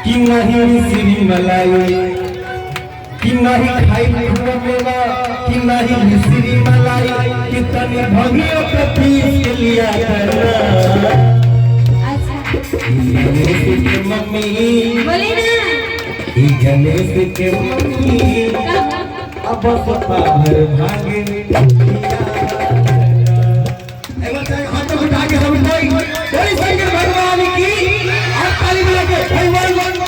कि नहीं मिश्री मलाई कि नहीं खाई मेवा कि नहीं मिश्री मलाई कितनी भगियों पे पीस लिया गणेश के मम्मी बोली ना गणेश के मम्मी अब सपा भर भागे हाथों उठा के हम कोई बोली शंकर भगवान की और ताली बजा के भगवान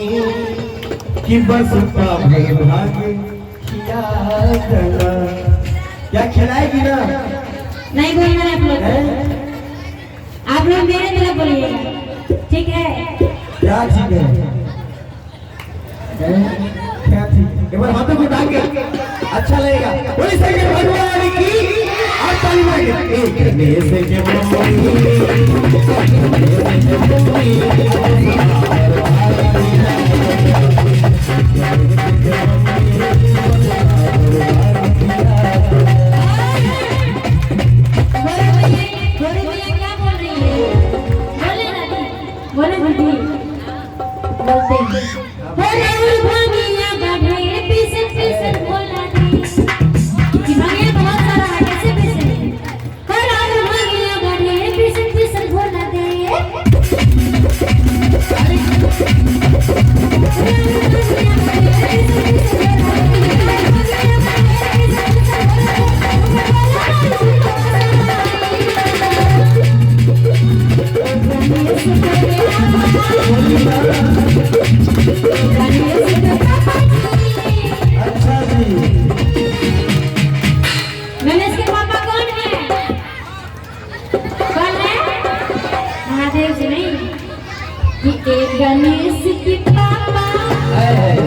कि बस भागे खिया क्या खिलाएगी ना नहीं बोलना है आप लोग मेरे तरफ बोलिए ठीक है क्या ठीक है क्या ठीक एक बार हाथों को उठा के अच्छा लगेगा बोली शंकर भगवान की और ताली मारेंगे एक गणेश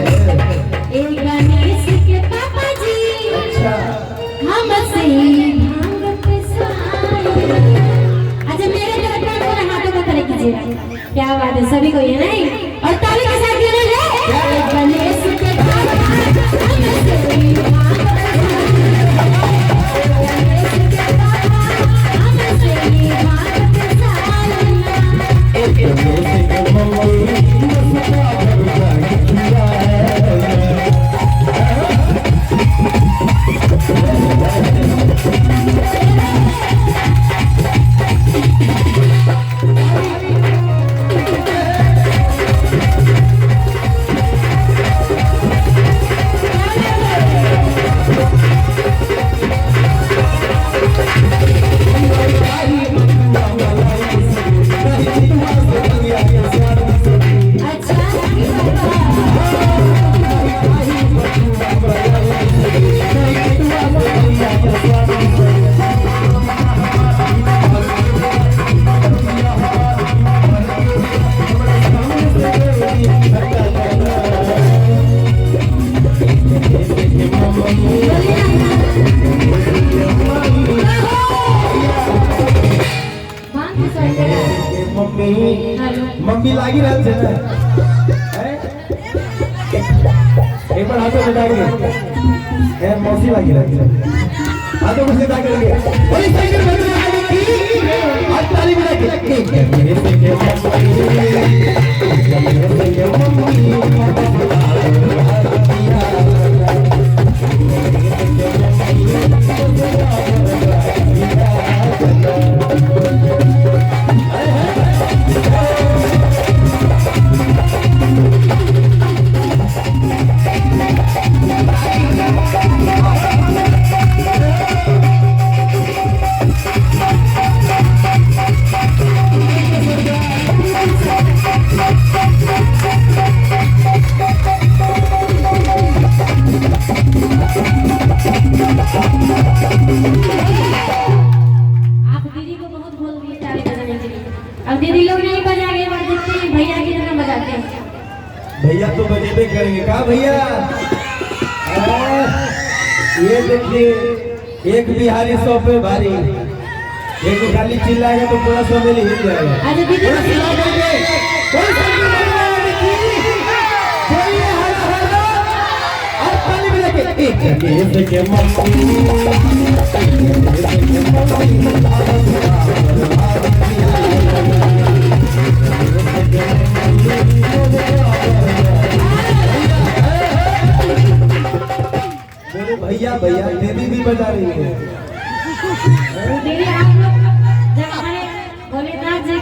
के गणेश के पापा जी हमसे भांग पिसाए। अच्छा मेरे तरफ हाथों को खड़े कीजिए क्या बात है सभी को ये नहीं और ताली के साथ ये नहीं गणेश के पापा हमसे भांग मम्मी लागी रहत है एक बार हाथों बता के ए मौसी लागी रहत है हाथों को सीधा करके बोली शंकर भगवान की हाथ ताली बजा के मेरे से के मम्मी देवे करेंगे का भैया। ये देखिए एक बिहारी 100 पे भारी, एक खाली चिल्लाएगा तो पूरा सब में हिल जाएगा। अच्छा दीदी पूरा चिल्ला देंगे। कोई संग बनवाने की, कोई हरा हरा और पानी में लेके एक करके ऐसे के बोले भैया भैया दीदी भी बजा रही है। दीदी आप लोग जब हमारे भोलेनाथ जी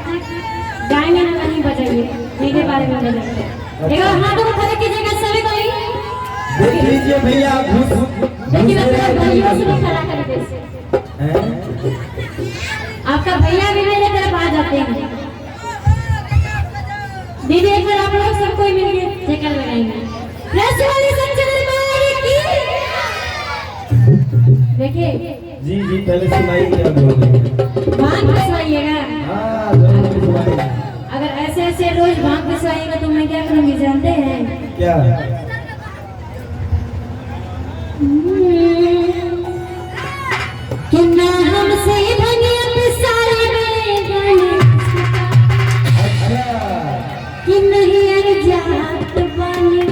गाएंगे ना नहीं बजाइए, मेरे बारे में बजाइए। एक बार हाथों को खड़े कीजिएगा सभी कोई। देख लीजिए भैया देखिए अपने भाइयों से भी खड़ा कर दे। आपका भैया भी मेरे तरफ आ जाते हैं। दीदी एक बार आप लोग सब कोई मिलके जयकार लगाएंगे। प्रेस वाली संचलन की देखिए जी जी पहले सुनाइए क्या बोल रहे हैं। भांग पिसवाइएगा। हाँ जरूर पिसवाइए। अगर ऐसे ऐसे रोज भांग पिसवाइएगा तो मैं क्या करूँगी जानते हैं क्या? कि ना हमसे भंगिया पिसाई में कि नहीं जात बनी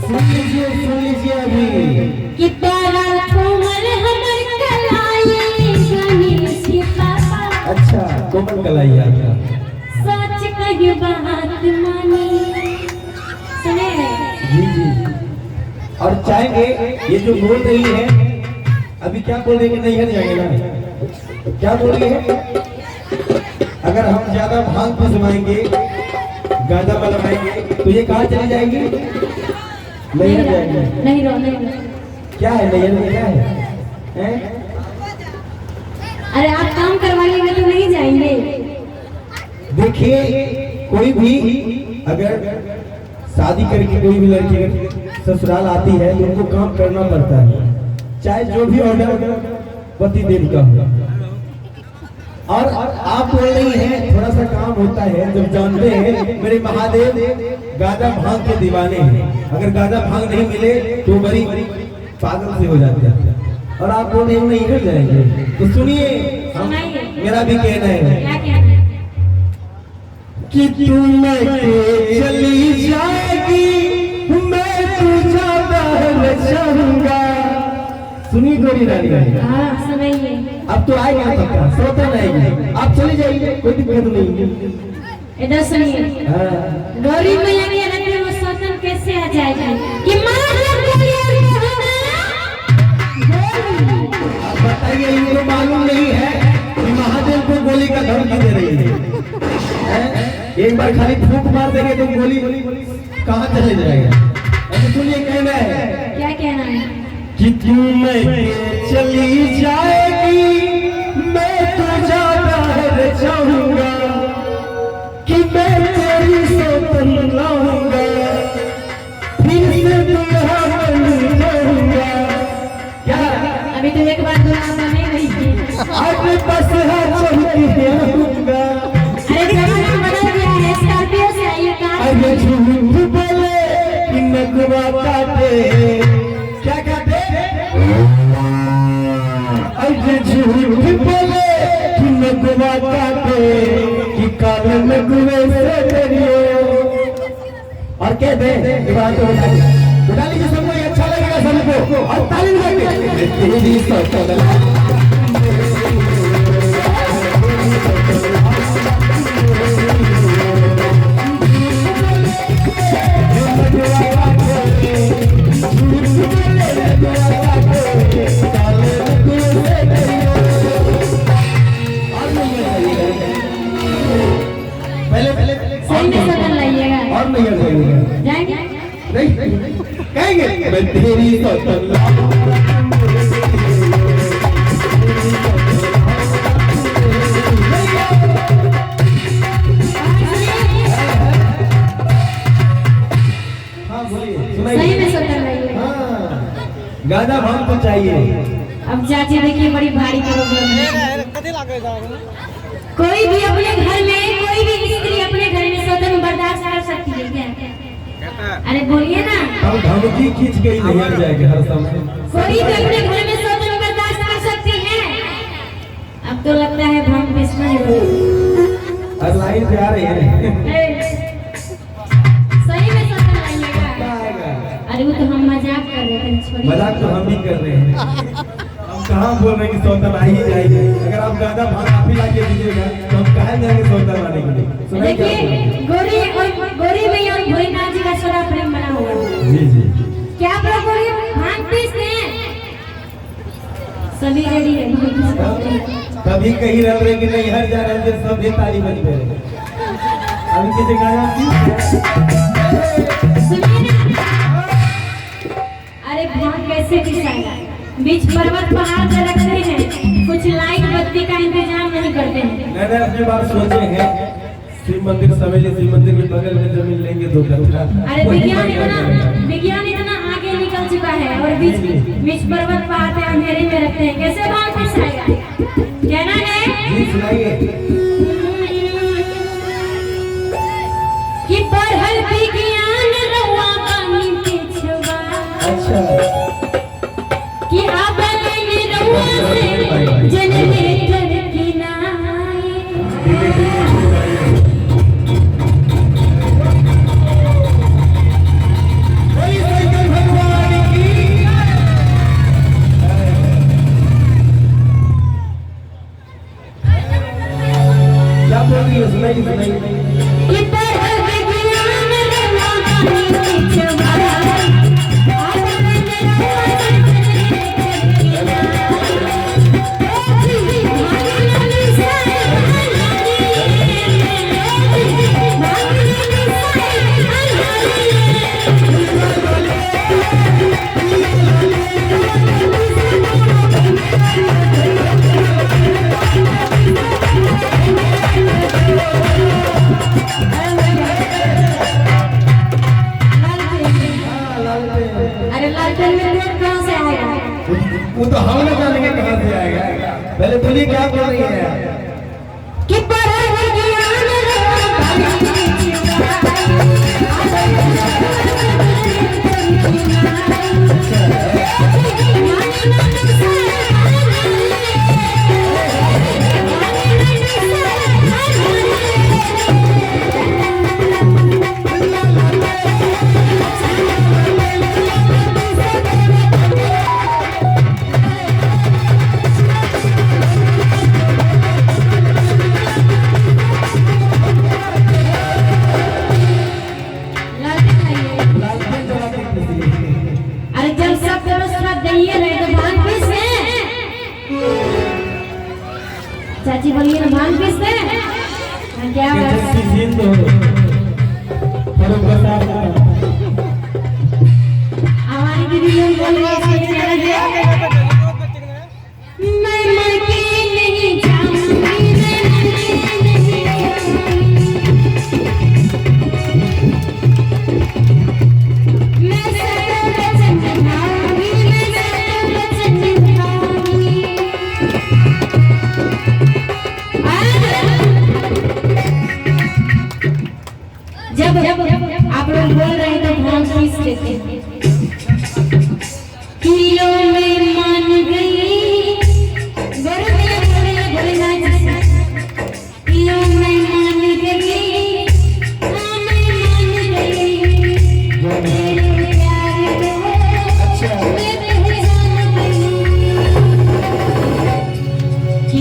सुन लीजिए अभी कि प्यारा कोमल हमर कलाई गणेश के पापा। अच्छा कोमल कलाई आपका सच कही बात मानी सुने। जी जी और चाहेंगे ये जो बोल रही है अभी क्या बोल रही है कि नहीं है जाएंगे ना क्या बोल रही है? अगर हम ज्यादा भांग पिसवाएंगे गांजा बनवाएंगे तो ये कहाँ चली जाएगी? नहीं जाएगी। नहीं रो नहीं रो। क्या है नैयर में क्या है? अरे आप काम करवाइएगा तो नहीं जाएंगे। देखिए कोई भी अगर शादी करके कोई भी लड़की अगर ससुराल आती है तो उनको काम करना पड़ता है, चाहे जो भी ऑर्डर पति देव का हो। और आप बोल रही हैं थोड़ा सा काम होता है जब जानते हैं मेरे महादेव गांजा भांग के दीवाने हैं। अगर गांजा भांग नहीं मिले तो बड़ी पागल से हो जाते हैं और आप बोल रहे हैं नहीं कर जाएंगे। तो सुनिए मेरा भी कहना है क्या कहना है? कि तू लेके चली जाएगी मैं तुझा बहल चाहूंगा। सुनिए गोरी रानी हाँ सुनाइए। अब तो आएगा पक्का सोता नहीं आप चली जाइए कोई दिक्कत नहीं। इधर सुनिए हाँ गौरी मैया के रखे वो सौतन कैसे आ जाएगा कि आप बताइए इनको मालूम नहीं है कि महादेव को गोली का धमकी दे रही है। एक बार खाली फूंक मार देंगे तो गोली कहाँ चले जाएगा। अभी सुनिए कहना है क्या कहना है? कि तू लेके चली जाएगी मैं तुझा बहल चाहूंगा कि मैं तेरी सौतन लाऊंगा फिर से दुल्हा बन जाऊंगा। क्या अभी तो एक बार दुआ नहीं गई थी। अरे बस चलती रहूंगा। अरे जमाना बदल गया है स्कॉर्पियो से आइए कार। अरे झूठ बोले कि नगवा काटे क्या कहते? अरे झूठ बोले कि नगवा काटे कि काले नगवे से डरियो। और कहते हैं बात बता लीजिए सबको अच्छा लगेगा सबको और ताली बजाएंगे तेरी सौतन। सही में सदन लाइएगा। और नहीं जाएंगे नहीं कहेंगे मैं तेरी सौतन सही में सदन लाइएगा। गाना भांग तो चाहिए। अब चाची देखिए बड़ी भारी प्रॉब्लम है। कोई भी अपने घर में कोई भी स्त्री अपने घर में सदन बर्दाश्त कर सकती है क्या? अरे बोलिए ना। हम धमकी खींच के ही नहीं हट जाएंगे हर समय। कोई भी अपने घर में शौचालय बर्दाश्त कर सकती है। अब तो लगता है भांग पिसना है। और लाइन पे आ रही है। सही में शौचालय आइएगा। अरे वो तो हम मजाक कर रहे थे, छोड़िए। मजाक तो हम भी कर रहे हैं। हम कहाँ बोल रहे हैं कि शौचालय आ ही जाएगी। अगर आप ज्यादा भांग आप ही लाके दीजिएगा तो हम कहाँ जाएंगे शौचालय लाने के लिए। देखिए गौरी मैया और भोलेनाथ जी का सदा प्रेम बना हुआ है। जी जी। क्या आप लोग गौरी भांग पीसते हैं? सभी रेडी है। कभी कहीं रह रहे कि नहीं हर जा रहे हैं सब ये ताली बज रहे। अभी किसी गाना सुनिए ना। अरे भांग कैसे पिसाएगा? बीच पर्वत पहाड़ पे रखते हैं, कुछ लाइट बत्ती का इंतजाम नहीं करते हैं। मैंने अपनी बात सोचे हैं, शिव मंदिर सवेरे शिव मंदिर के बगल में जमीन लेंगे 2 करोड़। अरे विज्ञान इतना आगे निकल चुका है और बीच पर्वत पहाड़ पे अंधेरे में रखते हैं, कैसे भांग पिसाएगा? कहना है जी सुनाइए कि पढ़ल विज्ञान रहुआ बानी पिछवा। अच्छा कि आप रहुआ से जनरेटर की नाई। क्या बोल रही है? सुनाइए। कि पढ़ल विज्ञान रहुआ बानी पिछवा। अरे लालटेन में पेट कहाँ से आएगा? वो तो हम लोग जानेंगे कहाँ से आएगा। पहले बोलिए क्या बोल रही है? कि पढ़ल विज्ञान रहुआ बानी चाची बोलिए ना भांग पीसते हैं? क्या हमारी दीदी लोग बोल रही है मैं मर के नहीं जाऊंगी, मैं सदा चंदनाऊंगी, मैं सदा चंदनाऊंगी। जब आप लोग बोल रहे हैं तो भांग पीस लेते हैं। किलो में मान गई भोलेनाथ जी, किलो में मान गई, हाँ मैं मान गई तेरे प्यार को मैं पहचान गई कि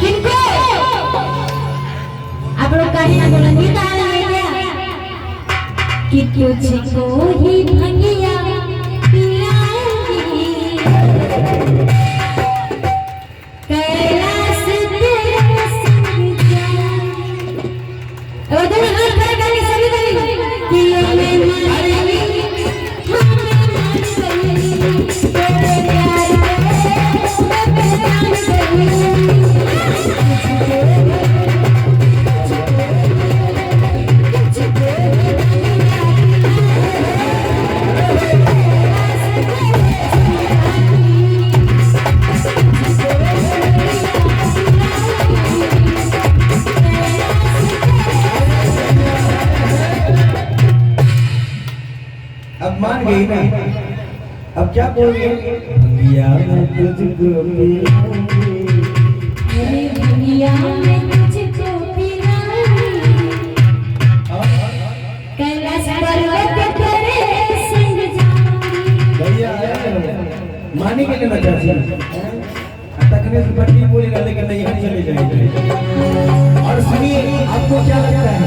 किनको आप लोग कहीं ना बोलेंगे कि तुझको ही भंगिया पिलाऊंगी, कैलाश तेरे संग जाऊंगी। और दोनों हाथ खड़े करके सभी बोलेंगे कि मैं मान गई, हाँ मैं मान गई तेरे प्यार को मैं पहचान गई। अब मान गई ना, अब क्या बोलिए? भंगिया मैं तुझको पिलाऊंगी, अरे भंगिया मैं तुझको पिलाऊंगी, कैलाश पर्वत तेरे संग जाऊंगी। भैया मानी के लिए ना चाची तकने से बड़ी बोली ना, लेकिन नहीं हम चले जाएंगे। और सुनिए, आपको क्या लगता है?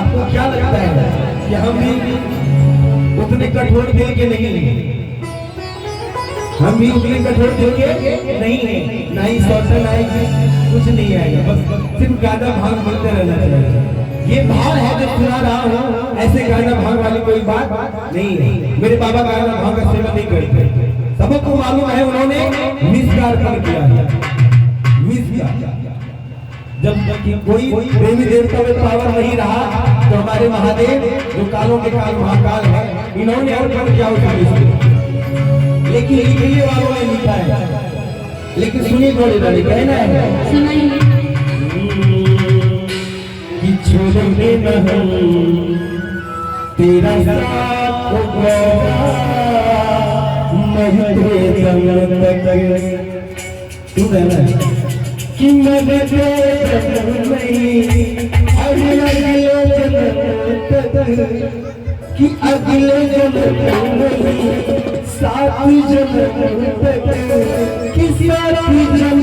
आपको क्या लगता है कि हम भी उतने कठोर दिल के नहीं हैं? हम भी उतने कठोर दिल के नहीं हैं। ना ही शोषण आएगी, कुछ नहीं आएगा, बस सिर्फ गाना भाग बोलते रहना चाहिए। ये भाव है जो सुना रहा हूँ, ऐसे गाना भाग वाली कोई बात नहीं है। मेरे बाबा गाना भाग का सेवन नहीं करते, सबको मालूम है उन्होंने मिसगार किया है। मिसगार जब कोई देवी देवता में पावर नहीं रहा तो हमारे महादेव जो कालों के काल महाकाल है, इन्होंने और कर क्या उठा, लेकिन लिखने वालों ने लिखा है। लेकिन सुनिए थोड़ी बड़ी कहना है कि छोड़ेंगे न हम तेरा साथ मरते जन्म तक, तू कहना कि मरते जन्म नहीं, अगले जन्म तक, कि अगले जन्म नहीं, साथ जन्म तक, कि साथ जन्म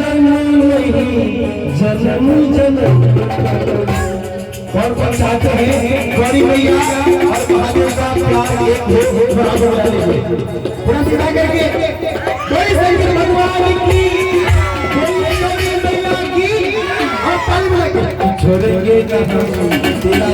नहीं, जन्म जन्म तक। और कौन चाहते हैं गौरी मैया और महादेव का प्यार एक हो बराबर वाले पूरा सिखा करके गौरी शंकर भगवान की, गौरी मैया की, और ताली बजा के छोड़ेंगे ना हम तेरा